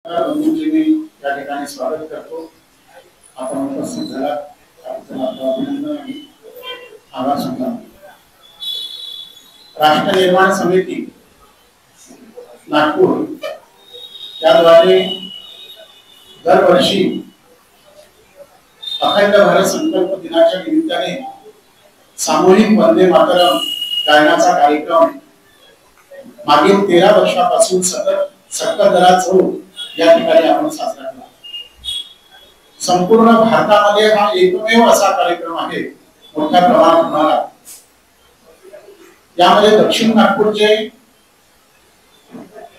बंधूंचे या ठिकाणी स्वागत करतो। आपण उपस्थित झाला त्याबद्दल आपलं अभिनंदन आणि आभार सुद्धा। राष्ट्र निर्माण समिती नागपूर याद्वारे दरवर्षी अखंड भारत संकल्प दिनाच्या निमित्ताने सामूहिक वंदे मातरम गायनाचा कार्यक्रम मागील 13 वर्षापासून सतत दरात होऊन या ठिकाणी आपण साजरा केला। संपूर्ण भारतामध्ये हा एकमेव असा कार्यक्रम आहे मोठ्या प्रमाणात होणारा। यामध्ये दक्षिण नागपूरचे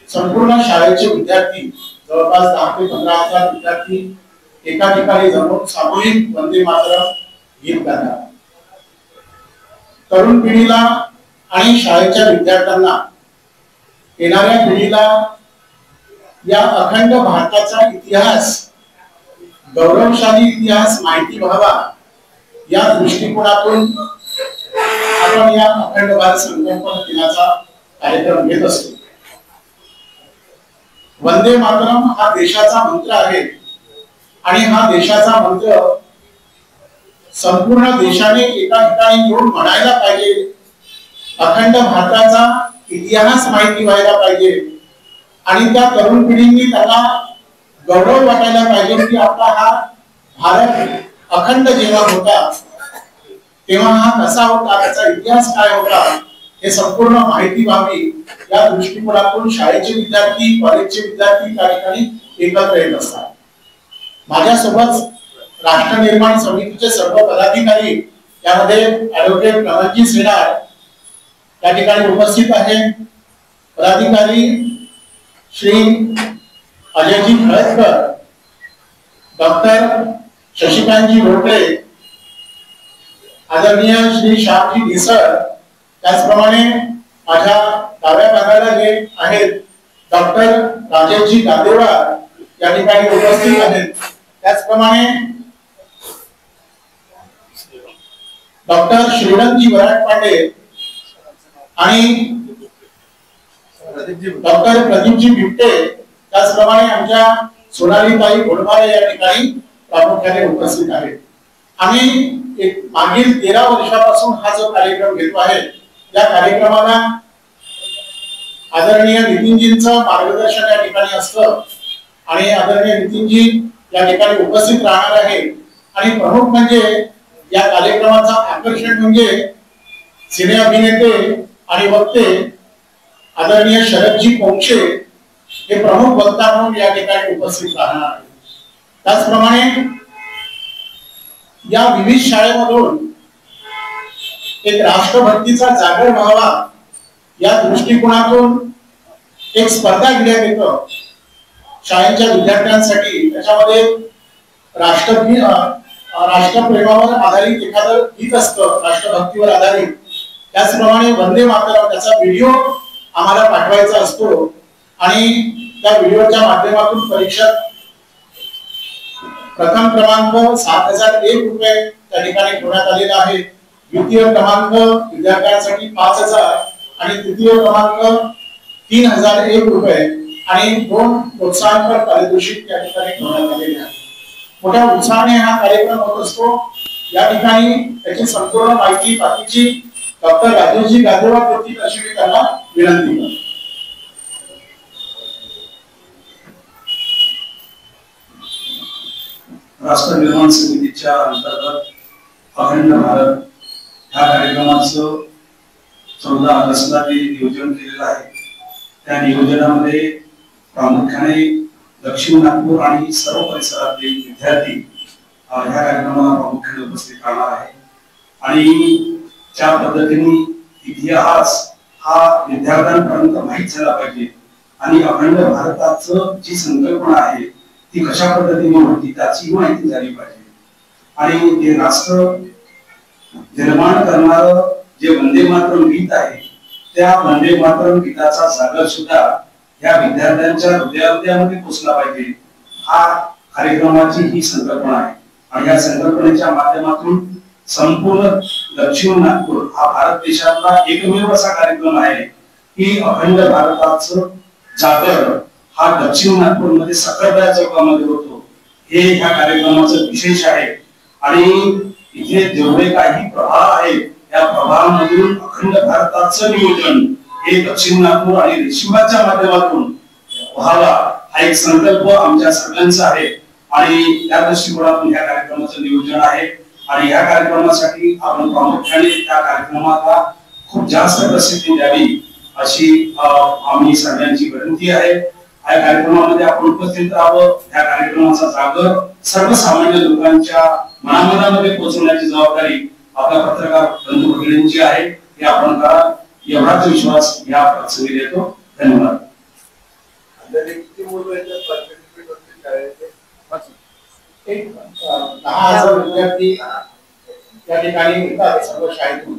संपूर्ण शाळेचे विद्यार्थी जवळपास 10 ते 15,000 विद्यार्थी एका ठिकाणी जमून सामूहिक वंदे मातरम गीत गातात। तरुण पिढीला आणि शाळेच्या विद्यार्थ्यांना येणाऱ्या पिढीला या अखंड भारताचा इतिहास गौरवशाली इतिहास माहिती व्हावा या दृष्टिकोनातून आपण या अखंड भारत संकल्प दिनाचा कार्यक्रम घेत असतो। वंदे मातरम हा देशाचा मंत्र आहे आणि हा देशाचा मंत्र संपूर्ण देशाने एका ठिकाणी येऊन म्हणायला पाहिजे। अखंड भारताचा इतिहास माहिती व्हायला पाहिजे आणि त्या तरुण पिढींनी त्याला गौरव वाटायला पाहिजे की आपला हा भारत अखंड जेव्हा होता तेव्हा हा कसा होता, त्याचा इतिहास काय होता हे संपूर्ण माहिती व्हावी या दृष्टिकोनातून शाळेचे विद्यार्थी कॉलेजचे विद्यार्थी त्या ठिकाणी एकत्र येत असतात। माझ्यासोबत राष्ट्र निर्माण समितीचे सर्व पदाधिकारी यामध्ये ॲडव्होकेट कमलजी सेडार या ठिकाणी उपस्थित आहे। पदाधिकारी श्री अजयजी खळदकर, डॉक्टर शशिकांतजी रोकडे, आदरणीय श्री श्यामजी निसर, त्याचप्रमाणे माझ्या डाव्या भागाला जे आहेत डॉक्टर राजेशजी गादेवार या ठिकाणी उपस्थित आहेत। त्याचप्रमाणे डॉक्टर श्रीरंगजी वराटपांडे आणि डॉक्टर प्रदीपजी बिबटे, त्याचप्रमाणे आमच्या सोनालीताई घोडमारे या ठिकाणी प्रामुख्याने उपस्थित आहेत। आम्ही मागील 13 वर्षापासून हा जो कार्यक्रम घेतो आहे या कार्यक्रमाला आदरणीय नितीनजींचं मार्गदर्शन या ठिकाणी असतं आणि आदरणीय नितीनजी या ठिकाणी उपस्थित राहणार आहे। आणि प्रमुख म्हणजे या कार्यक्रमाचा आकर्षण म्हणजे सिने अभिनेते आणि वक्ते आदरणीय शरदजी पोंक्षे हे प्रमुख वक्ता म्हणून या ठिकाणी उपस्थित राहणार आहेत। त्याचप्रमाणे या विविध शाळेमधून एक राष्ट्रभक्तीचा जागर व्हावा या दृष्टिकोनातून एक स्पर्धा घेण्यात येतं शाळेच्या विद्यार्थ्यांसाठी। त्याच्यामध्ये राष्ट्रप्रेमावर आधारित एखादं गीत असतं, राष्ट्रभक्तीवर आधारित। त्याचप्रमाणे वंदे मातरम त्याचा व्हिडिओ आम्हाला पाठवायचा असतो आणि त्या व्हिडिओच्या माध्यमातून परीक्षा प्रथम क्रमांक 7,001 रुपये त्या ठिकाणी ठेवण्यात आलेला आहे। द्वितीय क्रमांक विद्यार्थ्यांसाठी 5,000 आणि तृतीय क्रमांक 3,001 रुपये आणि 2 प्रोत्साहनपर पारितोषिक त्या ठिकाणी ठेवण्यात आलेले आहे। मोठ्या उत्साहाने हा कार्यक्रम होत असतो। या ठिकाणी त्याची संपूर्ण माहिती बाकीची डॉक्टर राजेशजी गादेवार देतील अशी मी त्यांना विनंती करतो। राष्ट्र निर्माण समितीच्या अंतर्गत अखंड भारत ह्या कार्यक्रमाचं 14 ऑगस्टला जे नियोजन केलेलं आहे त्या नियोजनामध्ये प्रामुख्याने दक्षिण नागपूर आणि सर्व परिसरातील विद्यार्थी ह्या कार्यक्रमाला प्रामुख्याने उपस्थित राहणार आहे। आणि ज्या पद्धतीने इतिहास हा विद्यार्थ्यांपर्यंत माहीत झाला पाहिजे आणि अखंड भारताचं जी संकल्पना आहे ती कशा पद्धतीने होती त्याची माहिती झाली पाहिजे। आणि ते राष्ट्र निर्माण करणारं जे वंदे मातरम गीत आहे त्या वंदे मातरम गीताचा जागर सुद्धा या विद्यार्थ्यांच्या हृदयामध्ये पोचला पाहिजे। हा कार्यक्रमाची ही संकल्पना आहे आणि या संकल्पनेच्या माध्यमातून संपूर्ण दक्षिण नागपूर हा भारत देशातला एकमेव असा कार्यक्रम आहे की अखंड भारताचं जागर हा दक्षिण नागपूरमध्ये सकरदरा चौकामध्ये होतो. हे ह्या कार्यक्रमाचं विशेष आहे. आणि इथे जेवढे काही प्रभाग आहेत त्या प्रभागामधून अखंड भारताचं नियोजन हे दक्षिण नागपूर आणि रेशीमबागच्या माध्यमातून व्हावा हा एक संकल्प आमच्या सगळ्यांचा आहे. आणि त्या दृष्टिकोनातून ह्या कार्यक्रमाचं नियोजन आहे. आणि या कार्यक्रमासाठी आपण प्रामुख्याने त्या कार्यक्रमाला खूप जास्त प्रसिद्धी द्यावी अशी आम्ही सगळ्यांची विनंती आहे. या कार्यक्रमामध्ये आपण उपस्थित राहावं. या कार्यक्रमाचा जागर सर्वसामान्य लोकांच्या मनामध्ये पोहोचवण्याची जबाबदारी आपल्या पत्रकार बंधू भगिनींची आहे. हे आपण करा एवढाच विश्वास या प्रसंगी देतो. धन्यवाद. एक 10,000 विद्यार्थी या ठिकाणी येतात सर्व शाळेतून.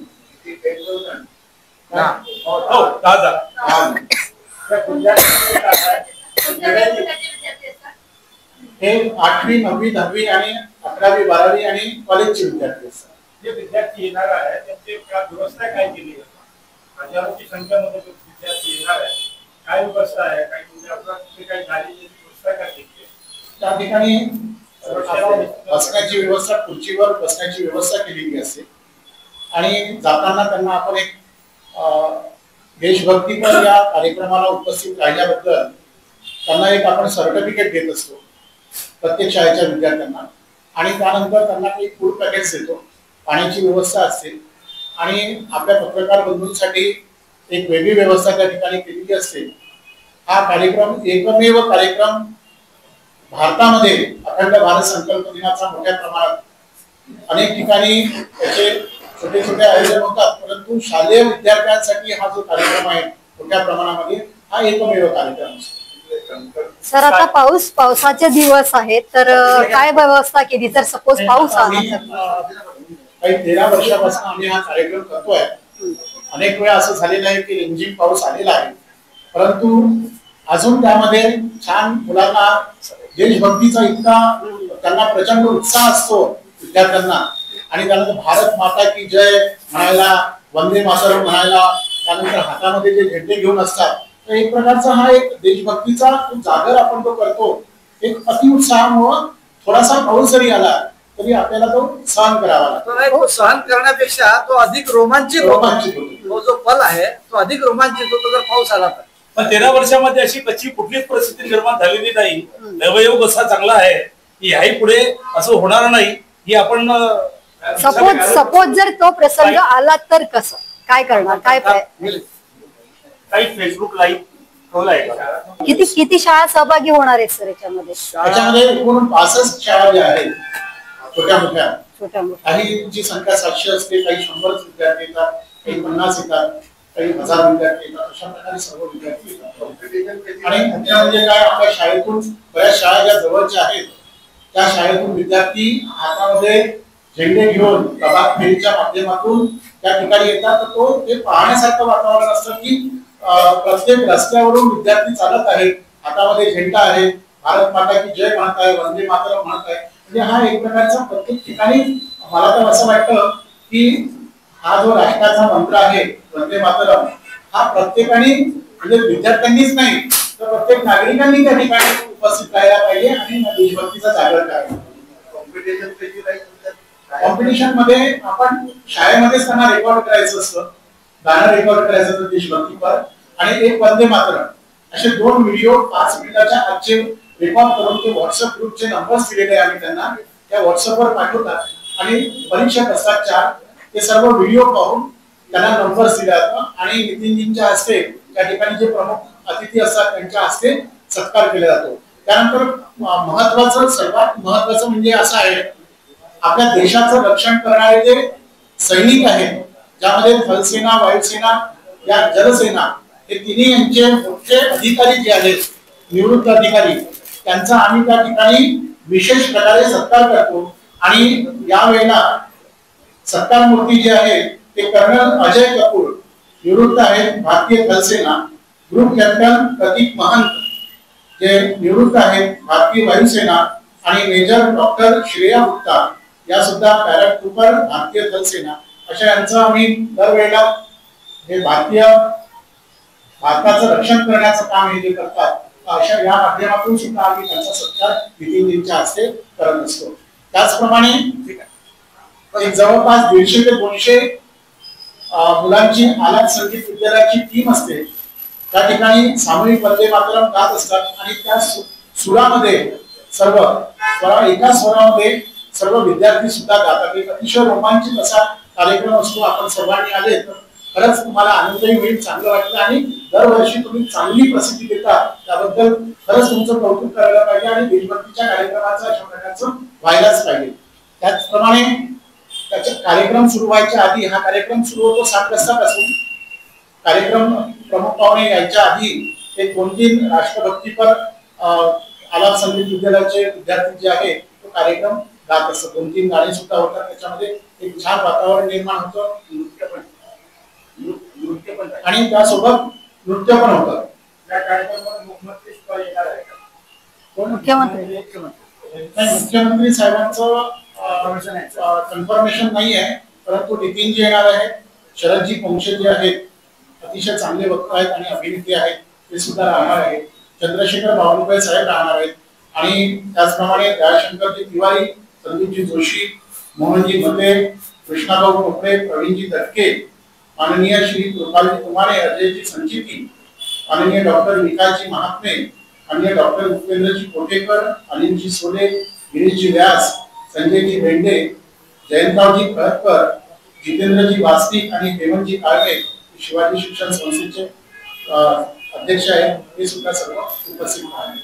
हे 8वी 9वी 10वी आणि 11वी 12वी आणि कॉलेजचे विद्यार्थी असतात. जे विद्यार्थी येणार आहे त्यांची व्यवस्था काय केली आहे? हजारोची संख्येमध्ये विद्यार्थी येणार आहे, काय व्यवस्था आहे? काय तुमच्या काही झालेली व्यवस्था काय केली? त्या ठिकाणी बसण्याची व्यवस्था, खुर्चीवर बसण्याची व्यवस्था केलेली असते. आणि जाताना त्यांना आपण एक देशभक्तीपर या कार्यक्रमाला उपस्थित राहिल्याबद्दल त्यांना एक आपण सर्टिफिकेट देत असतो प्रत्येक शाळेच्या विद्यार्थ्यांना. आणि त्यानंतर त्यांना काही फूड पॅकेट्स देतो, पाण्याची व्यवस्था असते. आणि आपल्या पत्रकार बंधूंसाठी एक वेगळी व्यवस्था त्या ठिकाणी केलेली असते. हा कार्यक्रम एकमेव कार्यक्रम भारतामध्ये अखंड भारत संकल्प दिनाचा मोठ्या प्रमाणात अनेक ठिकाणी त्याचे छोटे छोटे आयोजन होतात, परंतु शालेय विद्यार्थ्यांसाठी हा जो कार्यक्रम आहे मोठ्या प्रमाणामध्ये हा एकमेव कार्यक्रम असतो. सर, आता पावसाचे दिवस आहेत तर काय व्यवस्था केली जर सपोज पाऊस आला तर? काही 13 वर्षापासून आम्ही हा कार्यक्रम करतोय. अनेक वेळा असं झालेलं आहे की रिमझिम पाऊस आलेला आहे, परंतु अजून त्यामध्ये छान मुलांना देशभक्तीचा इतका त्यांना प्रचंड उत्साह असतो विद्यार्थ्यांना. आणि त्यानंतर भारत माता की जय म्हणायला, वंदे मातरम म्हणायला, त्यानंतर हातामध्ये जे झेंडे घेऊन असतात, तर एक प्रकारचा हा एक देशभक्तीचा जागर आपण तो करतो. एक अतिउत्साहामुळे थोडासा पाऊस जरी आला तरी आपल्याला तो सहन करावा लागतो. सहन करण्यापेक्षा तो अधिक रोमांचित होतो. तो जो पल आहे तो अधिक रोमांचित होतो जर पाऊस आला तर. पण 13 वर्षामध्ये अशी कच्ची कुठलीच परिस्थिती निर्माण झालेली नाही. दैवयोग असा चांगला आहे की याही पुढे असं होणार नाही ही आपण सपोज जर तो प्रसंग आला तर कसं काय करणार? काही फेसबुक लाईव्ह किती शाळा सहभागी होणार आहेत सर याच्यामध्ये? त्याच्यामध्ये एकूण 65 शाळा ज्या आहेत छोट्या मोठ्या, काहींची संख्या 700 असते, काही 100 विद्यार्थी येतात, काही 50 येतात, काही 1000 विद्यार्थी येतात. अशा प्रकारे सर्व विद्यार्थी येतात. आणि मुख्य म्हणजे काय, आपल्या शाळेतून बऱ्याच शाळा ज्या जवळच्या आहेत त्या शाळेतून विद्यार्थी हातामध्ये झेंडे घेऊन प्रभात फेरीच्या माध्यमातून त्या ठिकाणी येतात. तर तो ते पाहण्यासारखं वातावरण असतं की प्रत्येक रस्त्यावरून विद्यार्थी चालत आहेत, हातामध्ये झेंडा आहे, भारत माता की जय म्हणत आहे, वंदे मातरम म्हणत आहे. म्हणजे हा एक प्रकारचा प्रत्येक ठिकाणी मला तर असं वाटतं की हा जो राष्ट्राचा मंत्र आहे वंदे मातरम, हा प्रत्येकाने म्हणजे विद्यार्थ्यांनीच नाही तर प्रत्येक नागरिकांनी त्या ठिकाणी उपस्थित राहायला पाहिजे आणि देशभक्तीचा जागर करायला. कॉम्पिटिशन मध्ये आपण शाळेमध्येच त्यांना रेकॉर्ड करायचं असतं, गाणं रेकॉर्ड करायचं असतं देशभक्तीपर, आणि एक वंदे मातरम, असे 2 व्हिडिओ 5 मिनिटाच्या आजचे रेकॉर्ड करून ते व्हॉट्सअप ग्रुपचे नंबर्स दिलेले आहे आम्ही त्यांना, त्या व्हॉट्सअपवर पाठवतात. आणि परीक्षक असतात 4, ते सर्व व्हिडिओ पाहून त्यांना नंबर्स दिले जातात. आणि नितीनजींच्या हस्ते त्या ठिकाणी जे प्रमुख अतिथी असतात त्यांच्या हस्ते सत्कार केला जातो. त्यानंतर सर्वात महत्वाचं म्हणजे असं आहे, आपल्या देशाचं रक्षण करणारे जे सैनिक आहेत, ज्यामध्ये थलसेना, वायुसेना या जलसेना हे तिन्ही यांचे मोठे अधिकारी जे आहेत, निवृत्त अधिकारी, त्यांचा आम्ही त्या ठिकाणी विशेष प्रकारे सत्कार करतो. आणि यावेळेला सत्कार मूर्ती जे आहे ते कर्नल अजय कपूर निवृत्त आहेत भारतीय थलसेना, ग्रुप कॅप्टन प्रतीक महंत जे निवृत्त आहेत भारतीय वायुसेना, आणि मेजर डॉक्टर श्रेया गुप्ता या सुद्धा पॅराट्रूपर भारतीय थलसेना, अशा यांचं आम्ही दरवेळेला हे भारताचं रक्षण करण्याचं काम हे जे करतात अशा या माध्यमातून सुद्धा आम्ही त्यांचा सत्कार नितीनजींच्या हस्ते करत असतो. त्याचप्रमाणे एक जवळपास 150 ते 200 मुलांची आलाप संगीत विद्यालयाची टीम असते. त्या ठिकाणी सामूहिक वंदे मातरम गात असतात आणि त्या सुरामध्ये एका स्वरामध्ये सर्व विद्यार्थी सुद्धा गातात. एक अतिशय रोमांचित असा कार्यक्रम असतो. आपण सर्वांनी आले तर खरंच तुम्हाला आनंदही होईल, चांगलं वाटलं आणि दरवर्षी तुम्ही चांगली प्रसिद्धी देता त्याबद्दल खरंच तुमचं कौतुक करायला पाहिजे आणि देशभक्तीच्या कार्यक्रमाचं अशा प्रकारचं व्हायलाच पाहिजे. त्याचप्रमाणे त्याचे कार्यक्रम सुरू व्हायच्या आधी हा कार्यक्रम सुरू होतो 7 वाजतापासून. कार्यक्रम प्रमुख पाहुणे यायच्या आधी एक 2-3 राष्ट्रभक्तीपर आलाप संगीत विद्यालयाचे विद्यार्थी जे आहे तो कार्यक्रम गात असतात. 2-3 गाणी सुद्धा होतात. त्याच्यामध्ये एक छान वातावरण निर्माण होतं. नृत्य पण आणि त्यासोबत नृत्य पण होतं. या कार्यक्रमात मुख्यमंत्री सुद्धा येणार आहे का? कोण? मुख्यमंत्री मुख्यमंत्री साहेबांचं कन्फर्मेशन नाही आहे, परंतु नितीनजी येणार आहे. शरदजी पोंक्षे जे आहेत अतिशय चांगले वक्ता आहेत आणि अभिनेते आहेत ते सुद्धा राहणार आहेत. चंद्रशेखर बावनकुळे साहेब राहणार आहेत आणि त्याचप्रमाणे दयाशंकरजी तिवारी, संदीपजी जोशी, मोहनजी मते, कृष्णाभाऊ कोपरे, प्रवीणजी दटके, माननीय श्री कृपालजी कुमारे, अजयजी संचिती, माननीय डॉक्टर विकासजी महात्मे, माननीय डॉक्टर उपेंद्रजी कोटेकर, अनिलजी सोले, गिरीशजी व्यास, संजयजी भेंडे, जयंतरावजी खळदकर, जितेंद्रजी वासनिक आणि हेमंतजी काळगे शिवाजी शिक्षण संस्थेचे अध्यक्ष आहेत. हे सुद्धा सर्व उपस्थित आहेत.